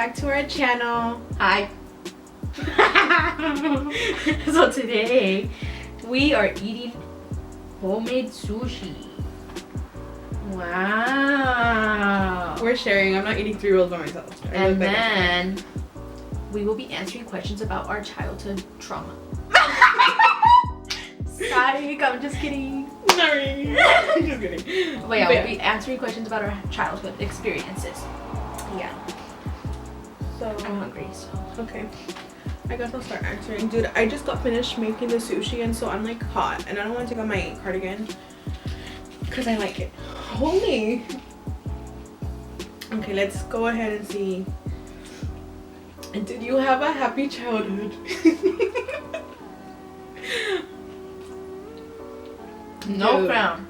back to our channel. Hi. So today we are eating homemade sushi. Wow. We're sharing. I'm not eating 3 rolls by myself. And then we will be answering questions about our childhood trauma. Psych, I'm just kidding. Sorry. I'm just kidding. But yeah, we'll be answering questions about our childhood experiences. Yeah. So I'm hungry, so. okay. I guess I'll start answering. Dude, I just got finished making the sushi and so I'm like hot and I don't want to take off my cardigan because I like it. Holy. Okay, let's go ahead and see. Did you have a happy childhood? No, Dude. fam.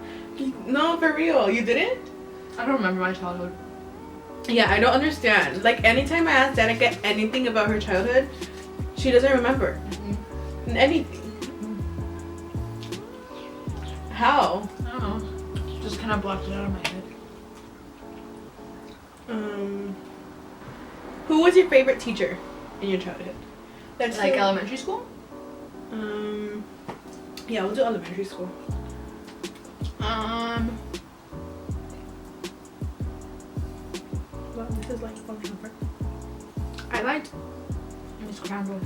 No, for real. You didn't? I don't remember my childhood. Yeah, I don't understand. Like, anytime I ask Danica anything about her childhood, she doesn't remember. Anything. How? I don't know. Just kind of blocked it out of my head. Who was your favorite teacher in your childhood? That's Like the- elementary school? Yeah, we'll do elementary school. Well, this is like falling apart. I liked Miss Crandall.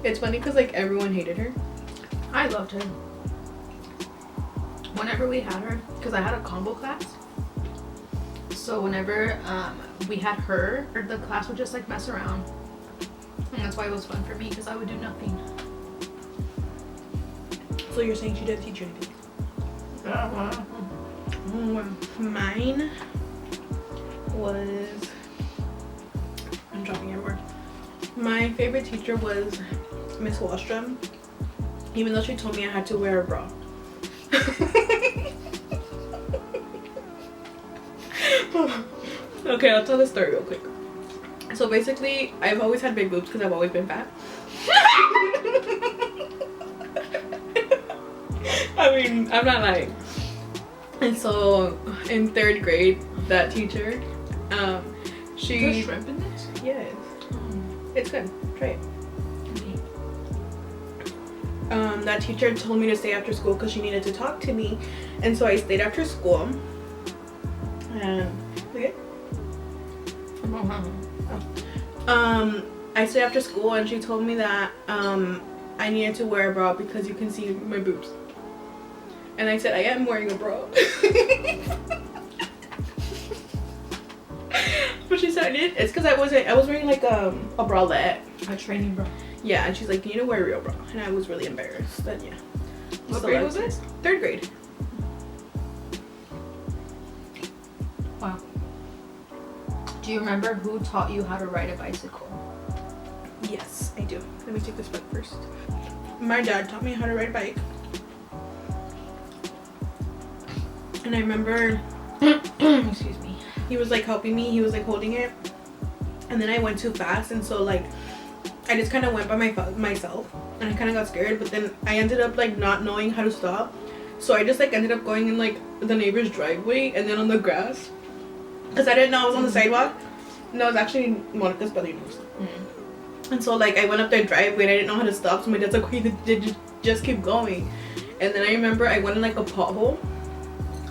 It's funny because like everyone hated her. I loved her. Whenever we had her, because I had a combo class. So whenever we had her, the class would just like mess around. And that's why it was fun for me, because I would do nothing. So you're saying she didn't teach you anything? Uh-huh. Mine was... I'm dropping everywhere. My favorite teacher was Miss Wallstrom, even though she told me I had to wear a bra. Okay, I'll tell the story real quick. So basically, I've always had big boobs because I've always been fat. I mean, I'm not lying. And so, in 3rd grade, that teacher, she... Is there shrimp in this? Yes. It's good. Try it. Okay. That teacher told me to stay after school because she needed to talk to me. And so I stayed after school. And... Look at I stayed after school and she told me that I needed to wear a bra because you can see my boobs. And I said, I am wearing a bra. But she said, it's because I was wearing like a bralette. A training bra. Yeah, and she's like, you need to wear a real bra. And I was really embarrassed. Then yeah. What So grade was this? 3rd grade. Wow. Do you remember who taught you how to ride a bicycle? Yes, I do. Let me take this bike first. My dad taught me how to ride a bike. And I remember Excuse me. he was like helping me, he was like holding it. And then I went too fast and so like I just kind of went by myself and I kind of got scared, but then I ended up like not knowing how to stop. So I just like ended up going in like the neighbor's driveway and then on the grass. Because I didn't know I was on the sidewalk. No, it was actually Monica's brother's house. And so like I went up their driveway and I didn't know how to stop. So my dad's like, okay, just keep going. And then I remember I went in like a pothole.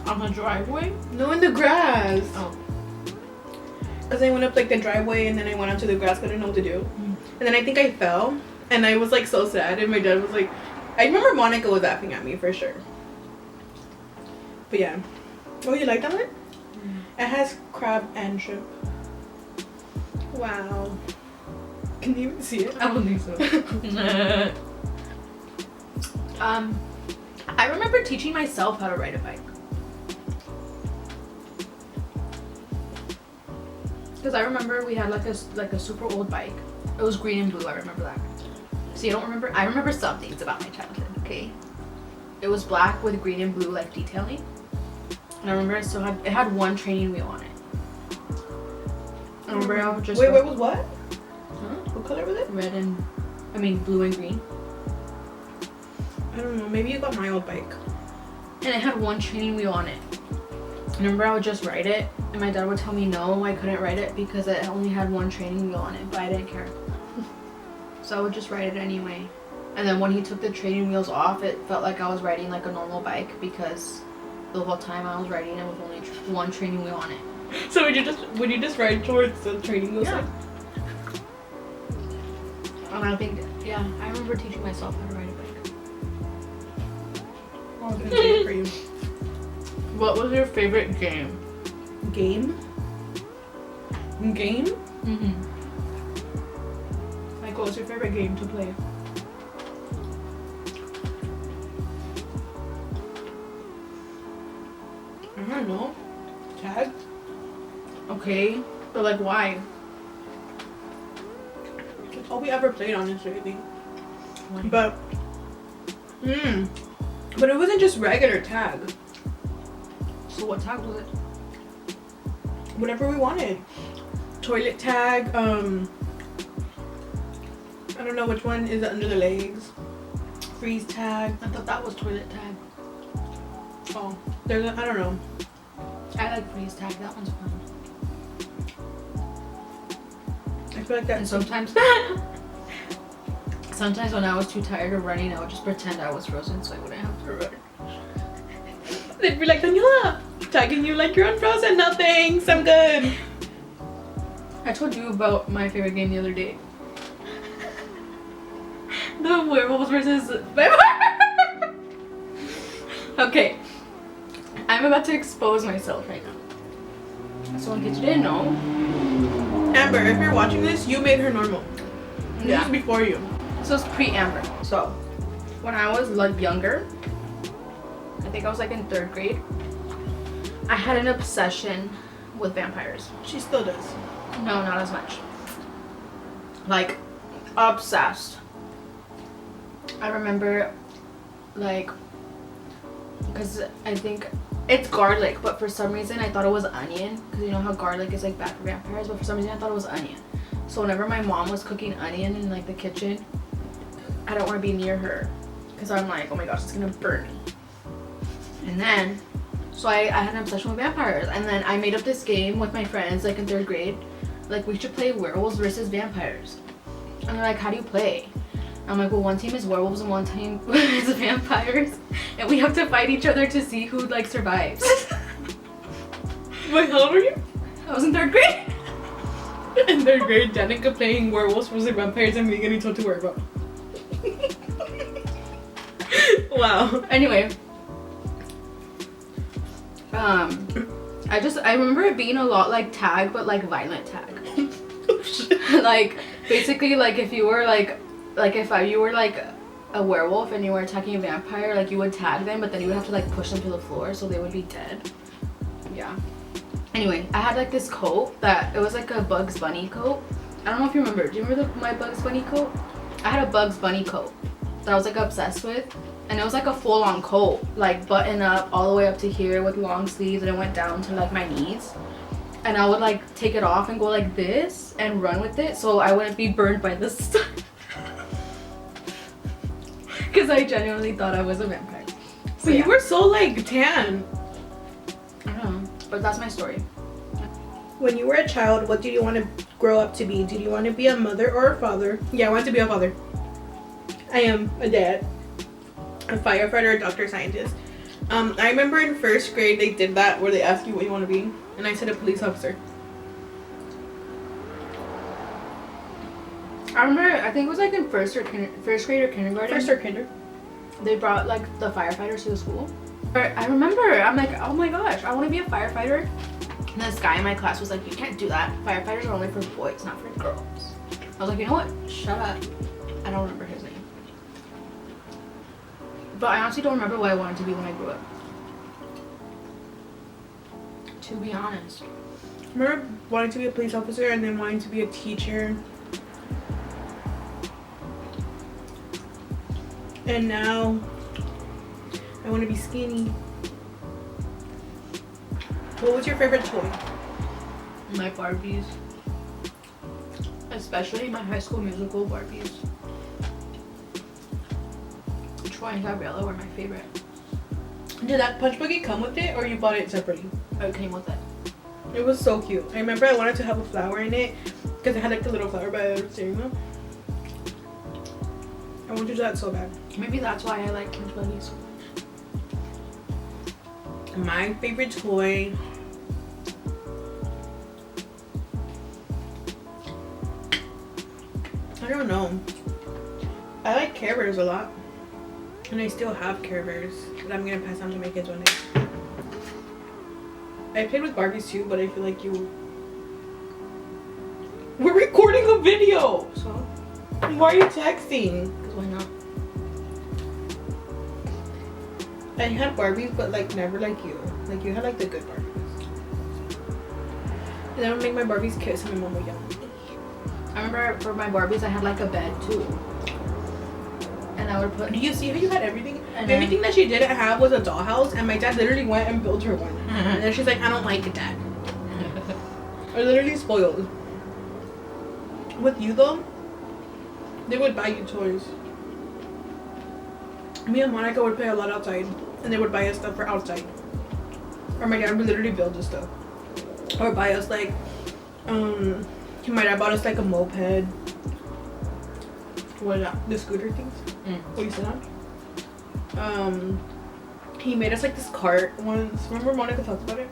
On the driveway? No, in the grass. Oh. Because I went up like the driveway and then I went onto the grass because I didn't know what to do. And then I think I fell and I was like so sad and my dad was like, I remember Monica was laughing at me for sure. But yeah. Oh, you like that one? It has crab and shrimp. Wow. Can you even see it? I don't think so. I remember teaching myself how to ride a bike. Because I remember we had like a super old bike. It was green and blue, I remember that. See, I don't remember. I remember some things about my childhood, okay? It was black with green and blue like detailing. And I remember it had one training wheel on it. I remember I was just... Wait, what was what? Huh? What color was it? Blue and green. I don't know. Maybe you got my old bike. And it had one training wheel on it. Remember, I would just write it, and my dad would tell me no, I couldn't write it because it only had one training wheel on it, but I didn't care. So I would just write it anyway. And then when he took the training wheels off, it felt like I was riding like a normal bike because the whole time I was riding it with only one training wheel on it. So would you just ride towards the training wheels? Yeah. And I think, yeah, I remember teaching myself how to ride a bike. Oh, that's great for you. What was your favorite game? Game? Mm-hmm. Like, what was your favorite game to play? I don't know. Tag? Okay, but like, why? That's all we ever played, honestly, I think. Why? But it wasn't just regular tag. So what tag was it? Whatever we wanted. Toilet tag, I don't know which one is it under the legs. Freeze tag. I thought that was toilet tag. Oh, there's I don't know. I like freeze tag. That one's fun. I feel like that. And sometimes, sometimes when I was too tired of running, I would just pretend I was frozen so I wouldn't have to run. They'd be like, Daniela, tagging you like you're unfrozen. No thanks, I'm good. I told you about my favorite game the other day. The werewolves versus vampire. Okay, I'm about to expose myself right now. So in case you didn't know, Amber, if you're watching this, you made her normal. This Yeah. is before you. so it's pre-Amber. So when I was like younger, I think I was like in 3rd grade, I had an obsession with vampires. She still does. No, not as much. Like, obsessed. I remember, like, because I think it's garlic, but for some reason I thought it was onion. Because you know how garlic is like bad for vampires, but for some reason I thought it was onion. So whenever my mom was cooking onion in like the kitchen, I don't want to be near her. Because I'm like, oh my gosh, it's going to burn me. And then, so I had an obsession with vampires. And then I made up this game with my friends, like in 3rd grade. Like, we should play werewolves versus vampires. And they're like, how do you play? I'm like, well, one team is werewolves and one team is vampires. And we have to fight each other to see who, like, survives. Wait, how old were you? I was in 3rd grade. In 3rd grade, Danica playing werewolves versus vampires and me getting told to worry about. Wow. Anyway. I remember it being a lot like tag, but like violent tag. Like, basically, like if you were you were like a werewolf and you were attacking a vampire, like you would tag them, but then you would have to like push them to the floor so they would be dead. Yeah. Anyway, I had like this coat that it was like a Bugs Bunny coat. I don't know if you remember. Do you remember my Bugs Bunny coat? I had a Bugs Bunny coat that I was like obsessed with. And it was like a full-on coat, like button up all the way up to here with long sleeves, and it went down to like my knees. And I would like take it off and go like this and run with it so I wouldn't be burned by the sun. Because I genuinely thought I was a vampire. So But yeah. you were so like tan. I don't know, but that's my story. When you were a child, what did you want to grow up to be? Did you want to be a mother or a father? Yeah, I wanted to be a father. I am a dad. A firefighter, a doctor, scientist. I remember in 1st grade they did that where they asked you what you want to be, and I said a police officer. I remember, I think it was like in first grade or kindergarten. 1st or kinder. They brought like the firefighters to the school. I remember, I'm like, oh my gosh, I want to be a firefighter. And this guy in my class was like, you can't do that. Firefighters are only for boys, not for girls. I was like, you know what? Shut up. I don't remember his name. But I honestly don't remember what I wanted to be when I grew up. To be honest. I remember wanting to be a police officer and then wanting to be a teacher. And now I want to be skinny. What was your favorite toy? My Barbies. Especially my High School Musical Barbies. Troy and Gabriella were my favorite. Did that punch buggy come with it or you bought it separately? It came with it. It was so cute. I remember I wanted to have a flower in it because it had like the little flower by the steering wheel. I wanted to do that so bad. Maybe that's why I like punch buggies so much. My favorite toy. I don't know. I like Care Bears a lot. And I still have Care Bears that I'm gonna pass on to my kids one day. I played with Barbies too, but I feel like you... We're recording a video! So? Why are you texting? Because why not? I had Barbies, but like never like you. Like you had like the good Barbies. And I would make my Barbies kiss and my mom would yell. I remember for my Barbies I had like a bed too. And I would put... Do you see how you had everything? And The only thing that she didn't have was a dollhouse, and my dad literally went and built her one. And then she's like, I don't like it, Dad. I literally spoiled. With you though, they would buy you toys. Me and Monica would play a lot outside, and they would buy us stuff for outside. Or my dad would literally build us stuff. Or buy us like, my dad bought us like a moped. What is that? The scooter things? What you sit on? He made us like this cart once. Remember Monica talked about it?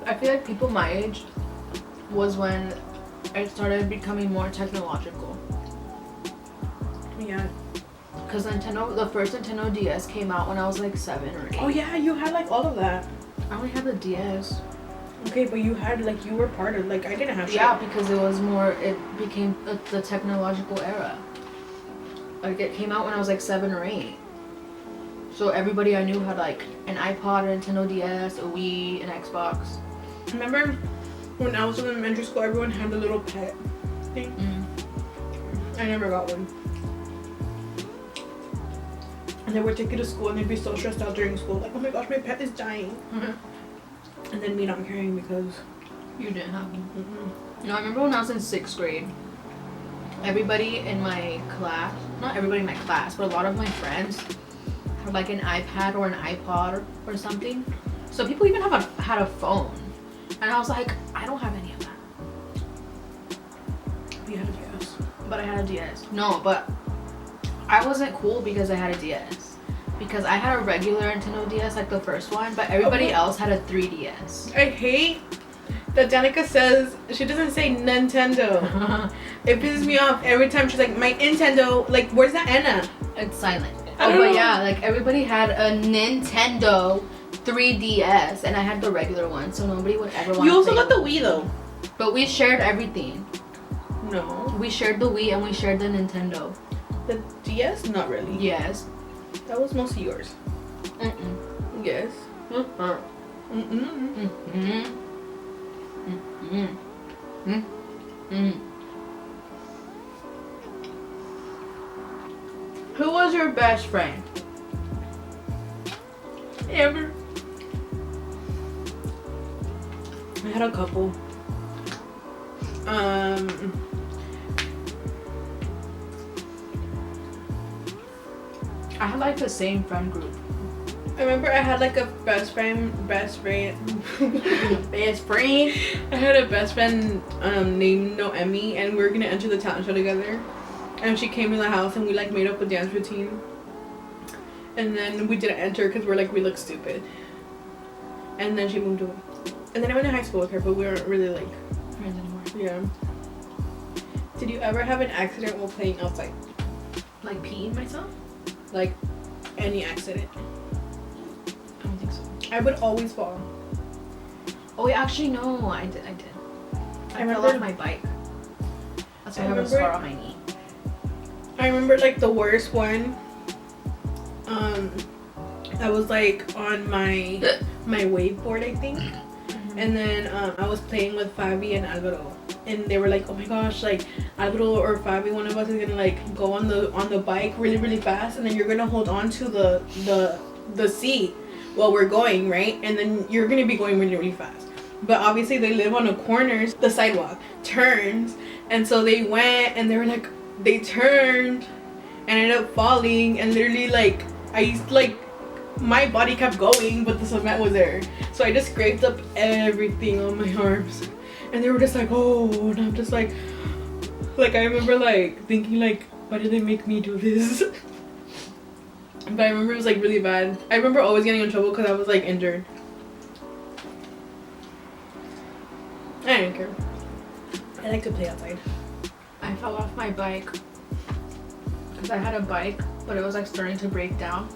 I feel like people my age was when it started becoming more technological. Yeah. Because Nintendo, the first Nintendo DS came out when I was like 7 or 8. Oh yeah, you had like all of that. I only had the DS. Okay, but you had like, you were part of, like, I didn't have shit. Yeah, because it was more, it became the technological era. Like it came out when I was like 7 or 8. So everybody I knew had like an iPod, a Nintendo DS, a Wii, an Xbox. Remember when I was in elementary school, everyone had the little pet thing? I never got one. And they would take you to school and they'd be so stressed out during school. Like, oh my gosh, my pet is dying. And then me not caring because You didn't have one. No, I remember when I was in 6th grade, everybody in my class, not everybody in my class, but a lot of my friends had like an iPad or an iPod or something. So people even had a phone. And I was like, I don't have any of that. you had a DS. But I had a DS. No, but I wasn't cool because I had a DS. Because I had a regular Nintendo DS, like the first one, but everybody else had a 3DS. I hate that Danica says, she doesn't say Nintendo. It pisses me off every time she's like, my Nintendo, like, where's that Anna? It's silent. I Oh, don't but know. yeah, like everybody had a Nintendo 3DS, and I had the regular one, so nobody would ever want You to also play. got the Wii though. But we shared everything. No. We shared the Wii and we shared the Nintendo. The DS? Not really. Yes. That was mostly yours. Mm-mm. Yes. Mm-mm. Mm-mm. Mm-mm. Mm-mm. Mm-mm. Who was your best friend? Ever. I had a couple. I had like the same friend group. I remember I had like a best friend. Best friend. I had a best friend named Noemi, and we were gonna enter the talent show together. And she came to the house, and we like made up a dance routine. And then we didn't enter because we're like, we look stupid. And then she moved away. And then I went to high school with her, but we weren't really like Friends anymore. yeah. Did you ever have an accident while playing outside? Like peeing myself? Like any accident? I don't think so. I would always fall. Oh wait, actually no, I did. I fell remember- off my bike. That's why I have a remember- scar on my knee. I remember like the worst one. I was like on my waveboard, I think. And then I was playing with Fabi and Alvaro, and they were like, oh my gosh, like Alvaro or Fabi, one of us is gonna like go on the bike really really fast, and then you're gonna hold on to the seat while we're going, right? And then you're gonna be going really really fast. But obviously they live on a corner, the sidewalk turns, and so they went and they were like, they turned, and I ended up falling, and literally like my body kept going, but the cement was there, so I just scraped up everything on my arms, and they were just like, oh, and I'm just like I remember like thinking like, why did they make me do this? But I remember it was like really bad. I remember always getting in trouble because I was like injured. I didn't care. I like to play outside. I fell off my bike because I had a bike, but it was like starting to break down.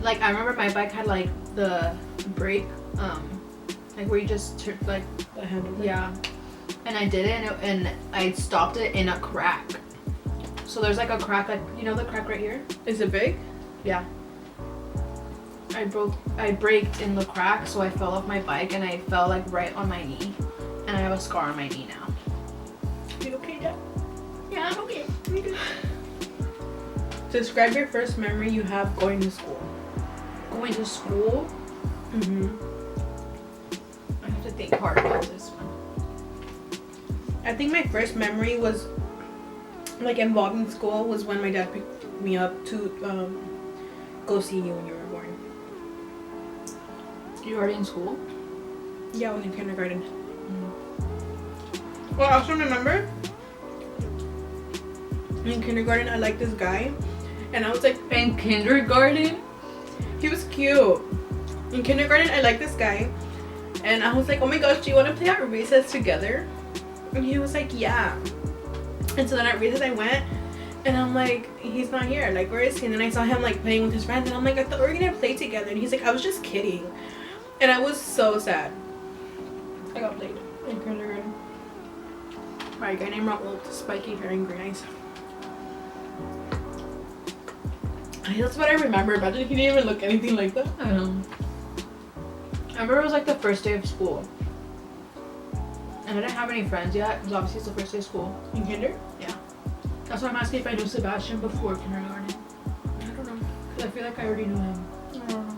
Like I remember my bike had like the brake, like where you just turn like The handle. yeah, and I did it, and I stopped it in a crack. So there's like a crack, like you know the crack right here. Is it big? Yeah. I braked in the crack, so I fell off my bike and I fell like right on my knee, and I have a scar on my knee now. You okay, Dad? Yeah, I'm okay. Describe your first memory you have going to school. Going to school? I have to think hard about this one. I think my first memory was like involving school was when my dad picked me up to go see you when you were born. You already in school? Yeah, I was in kindergarten. Well, I also remember in kindergarten I liked this guy, and I was like, In kindergarten? he was cute. In kindergarten I liked this guy, and I was like, oh my gosh, do you want to play at recess together? And he was like, yeah. And so then at recess I went, and I'm like, he's not here, like where is he? And then I saw him like playing with his friends, and I'm like, I thought we were gonna play together. And he's like, I was just kidding. And I was so sad. I got played in kindergarten by a guy named Raul, spiky hair and green eyes. That's what I remember. Imagine he didn't even look anything like that. I don't know. I remember it was like the first day of school. And I didn't have any friends yet, because obviously it's the first day of school. In kinder? Yeah. That's why I'm asking if I knew Sebastian before kindergarten. I don't know. Because I feel like I already knew him. I don't know.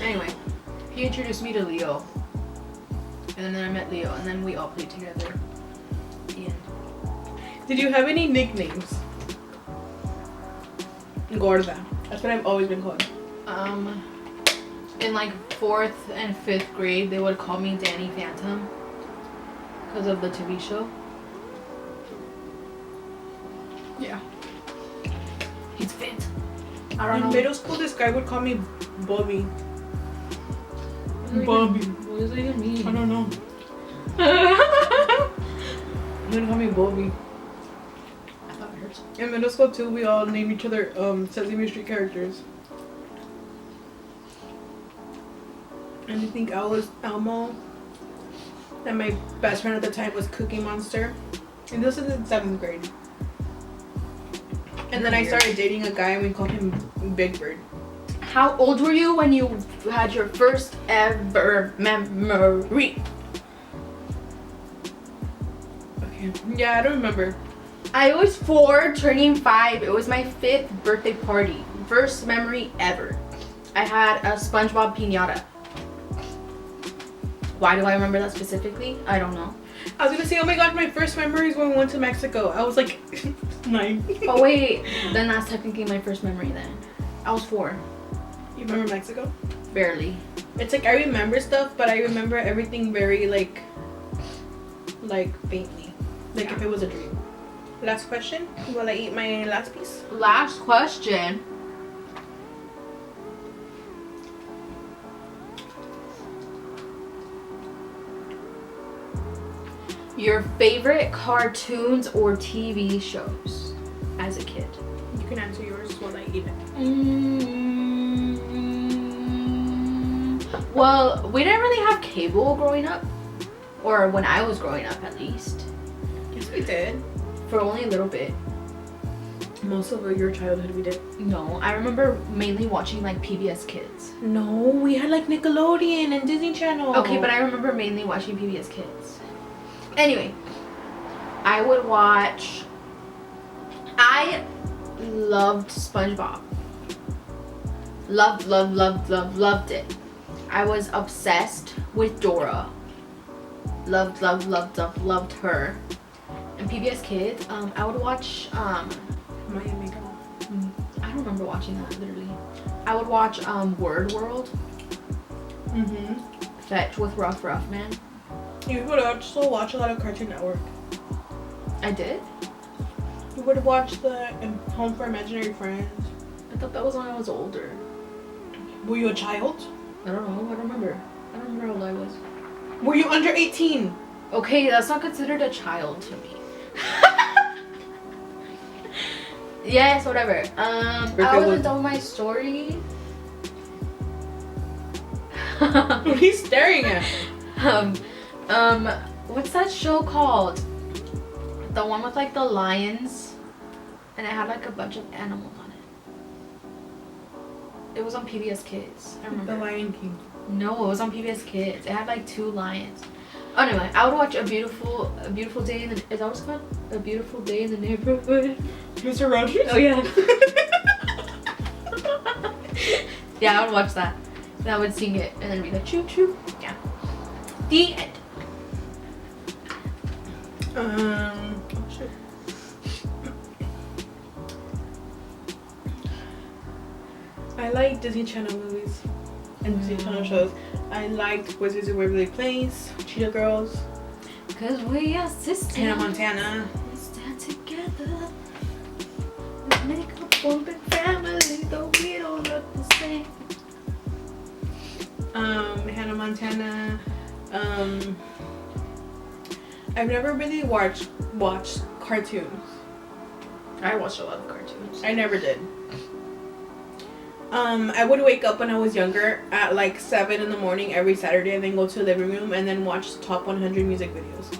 Anyway, he introduced me to Leo. And then I met Leo, and then we all played together. The end. Did you have any nicknames? Gorda. That's what I've always been called. In like 4th and 5th grade, they would call me Danny Phantom. Because of the TV show. Yeah. He's fit. I don't In know. middle school, this guy would call me Bobby. What does that even mean? I don't know. He would call me Bobby. I thought it hurt. In middle school too, we all named each other Sesame Street characters. And I think I was Elmo. And my best friend at the time was Cookie Monster. And this is in 7th grade. And then I started dating a guy and we called him Big Bird. How old were you when you had your first ever memory? Okay. Yeah, I don't remember. I was 4, turning 5. It was my 5th birthday party. First memory ever. I had a SpongeBob piñata. Why do I remember that specifically? I don't know. I was gonna say, oh my god, my first memory is when we went to Mexico. I was like 9. Oh wait, then that's technically my first memory then. I was 4. You remember Mexico? Barely. It's like I remember stuff, but I remember everything very like faintly. Like Yeah. if it was a dream. Last question while I eat my last piece. Last question. Your favorite cartoons or TV shows as a kid? You can answer yours while I eat it. Well, we didn't really have cable growing up. Or when I was growing up, at least. Yes, we did. For only a little bit. Most of your childhood we did. No, I remember mainly watching like PBS Kids. No, we had like Nickelodeon and Disney Channel. Okay, but I remember mainly watching PBS Kids. Anyway, I would watch... I loved SpongeBob. Loved it. I was obsessed with Dora. Loved her. And PBS Kids, I would watch Miami. remember watching that literally. I would watch Word World. Fetch with Rough Man. You would also watch a lot of Cartoon Network. I did? You would watch the Home for Imaginary Friends. I thought that was when I was older. Were you a child? I don't know. I don't remember. I don't remember how old I was. Were you under 18? Okay, that's not considered a child to me. Yes, whatever. I wasn't done with my story. What are you staring at? What's that show called? The one with like the lions, and it had like a bunch of animals on it. It was on PBS Kids. I remember. The Lion King. No, it was on PBS Kids. It had like 2 lions. Anyway, I would watch a beautiful day in the. Is that what it's called? A Beautiful Day in the Neighborhood. Mr. Rogers? Oh yeah. Yeah, I would watch that. And I would sing it and then be like choo choo. Yeah. The end. Oh shit. I like Disney Channel movies and Disney Channel shows. I liked Wizards of Waverly Place, Cheetah Girls, Cause we are sisters. Hannah Montana. We stand together. We make a one big family, though we don't look the same. Hannah Montana. I've never really watched cartoons. I watched a lot of cartoons. I never did. I would wake up when I was younger at like 7 in the morning every Saturday and then go to the living room and then watch the top 100 music videos.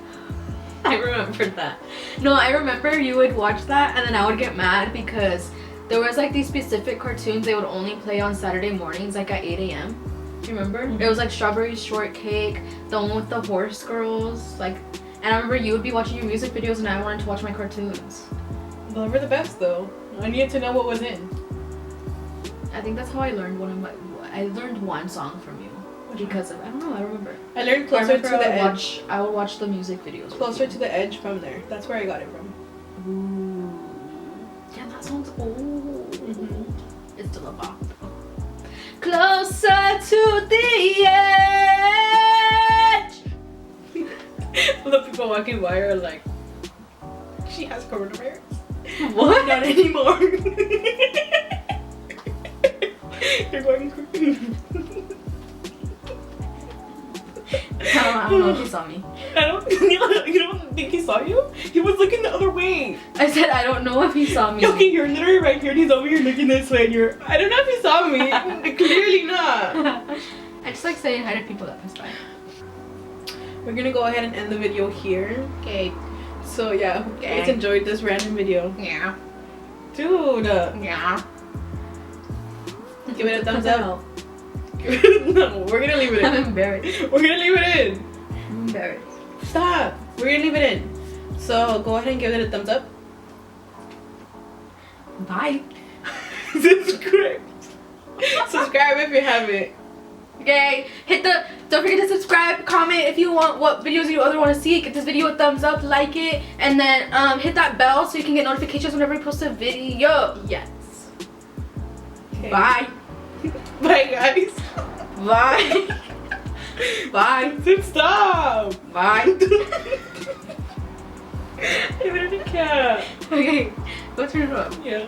I remembered that. No, I remember you would watch that and then I would get mad because there was like these specific cartoons they would only play on Saturday mornings like at 8 a.m. Do you remember? It was like Strawberry Shortcake, the one with the horse girls, like, and I remember you would be watching your music videos and I wanted to watch my cartoons. They were the best though. I needed to know what was in. I think that's how I learned I learned one song from you. Because of, I don't know, I remember. I learned Closer to the Edge. I would watch the music videos. Closer to the Edge from there. That's where I got it from. Ooh. Yeah, that sounds old. Mm-hmm. It's still a bop. Closer to the edge. The people walking by are like, she has coronavirus. What? Not anymore. You're going crazy. I don't know if he saw me. You don't think he saw you? He was looking the other way. I said I don't know if he saw me. Okay, you're literally right here and he's over here looking this way and you're, I don't know if he saw me. Clearly not. I just like saying hi to people that pass by. We're gonna go ahead and end the video here. Okay. So yeah, hope you guys enjoyed this random video. Yeah. Dude. Yeah. Give it a thumbs up. No, we're gonna leave it in. I'm embarrassed. We're gonna leave it in. I'm embarrassed. Stop. We're gonna leave it in. So go ahead and give it a thumbs up. Bye. Subscribe. Subscribe if you haven't. Okay, don't forget to subscribe, comment if you want what videos you other want to see, give this video a thumbs up, like it, and then hit that bell so you can get notifications whenever we post a video. Yes. Okay. Bye. Bye guys. Bye. Bye. Stop. Bye. I literally can't. Okay, go turn it off. Yeah.